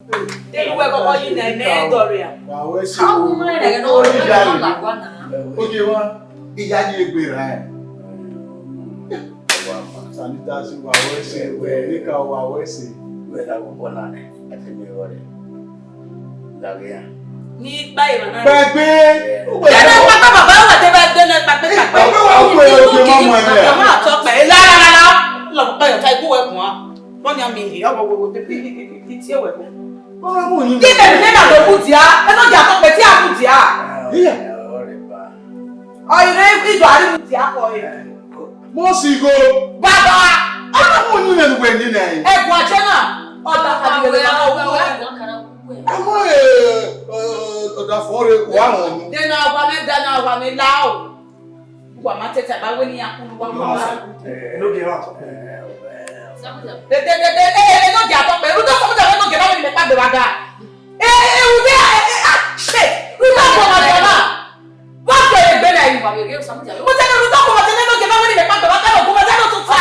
They were going in a Doria. How woman I know that one. Okay, one. Ìyá ni egbe ra. Sanitasi wa wese, we nika wa wese. We la go bona ne. Ati mi wore. Dagia. Ni bayi mana. Gbàgbé. Yana papa baba wa te ba de na papa papa. Wa ko e o mo mo e. Ma to pe la. Lo pa yo tai ku e kun a. Wọ́n ní àmì ìhì ọmọ gbogbo tí tí ẹwẹ̀ fún. Bọ́lá mú ní. Kí bẹ̀rẹ̀ ní ìrìnàjò kù tí a, ẹnu ìjà tó pẹ̀ tí a kù tí a. Yíyà. Ọ̀yẹ̀rẹ̀ ìjọ àríwú tí a kọ̀ ẹ̀. Mo sì go. Bàbá. Bọ́lá mú ní ẹnu gbẹ̀ nínú ẹ̀yìn. Ẹ̀kùn àjẹ́ náà, ọ̀dà àdìgbẹ̀rẹ̀ náà owó ẹ̀. Àmọ́ ọ̀dà fọ́ọ̀rẹ́ wà wọ̀n. Dẹ́nà àwa mi láò. Wà má tẹ̀tẹ̀ bá wé ní akúnú wá kọ́ wá. Lóde hàn. No dia to pe ruto so da no ge ba ni me pa be waga u be shit ruto ko ma de na ba ke be na yi ba ge so mo ja mo te ruto ko ma te no ge ba ni me pa be waga no ko ma no to ta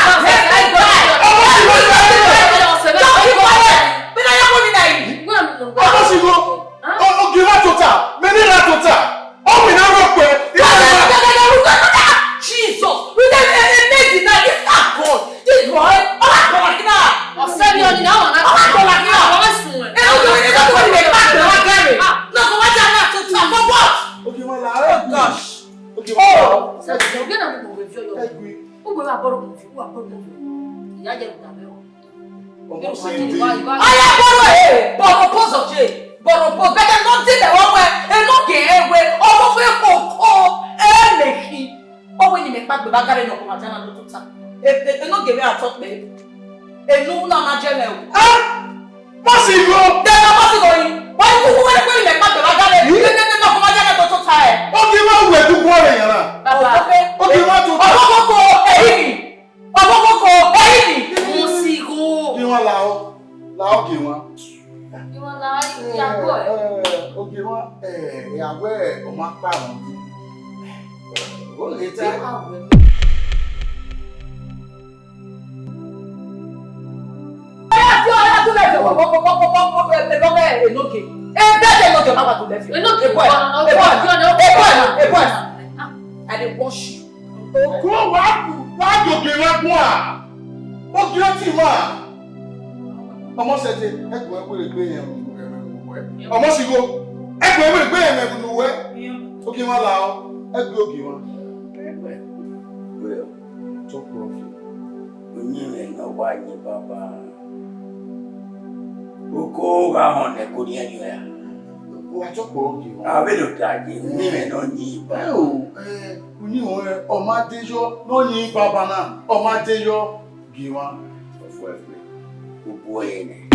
be na ya mo ni na yi Ọmọ sì go. O gi wa tota. Me ni ra tota. O mi na ro pe. Jesus we dey make na this are God this boy Ọ̀sẹ́ni ọ̀nì náà wọ̀n náà kọ́ wá kí àwọn ọmọ sùn ẹ̀. Ẹ ọ̀gbìn ní kókó ní ìgbà tó wá gẹ́rì. Lọ́kọ̀ wá jẹ́ àná tó tà fọ́ bọ́ọ̀t. Okay, my love. Gosh. Okay, Oh. my Ọ̀gbìn náà kò gbèjọ́ yọ. Ó gbé wa bọ́rọ̀ kò fi wá bọ́rọ̀ kò fi. Ìyá jẹ́ ìgbà mẹ́wọ̀. Ayé bọ́rọ̀ ẹ̀ bọ̀rọ̀ pọ́sọ̀ jẹ́ bọ̀rọ̀ pọ́ bẹ́ẹ̀ ló ti tẹ̀ wọ́n wẹ̀ ẹnu kẹ̀ẹ́wẹ̀ ọmọ fẹ́ kò kọ́ ẹ̀ lẹ́kì. Ọwọ́ ni mi pa gbé bá gárẹ́ ní ọkọ̀ màjá náà ló tó ta. Ẹnu gèmí àtọ́ pé enu na ma jele o Possible. De na possible yi wa ku ku we le pa be wa gale ne na ko ma jele to ta e Okay, ma we du ko re yan na. baba Okay, ma to ta. Obokoko eyi ni musigo Ki wọ́n la o. La o ki wọ́n. ni won la ya bo e Okay, wọ́n ìyàwó ẹ̀ o ma pa wọ́n. O le ta. I dey wash you. Go wa joke wa kun a. O ki o ti ma. Ọmọ se te e ko e ko le gbe yẹn we. Ọmọ si go. E ko e le gbe yẹn me we. O ki wọ́n la o. E gbe o ki wọ́n. To profit. Onye na wa ni baba. Oko ga hon e ko ni ani ya. Wa to po o ki wọ́n. Abelo taji ni me no ni ba. Oni o ọmọ adejo no yin baba na. Ọmọ adejo gi wọ́n. Ofo efe. Obo ye ni.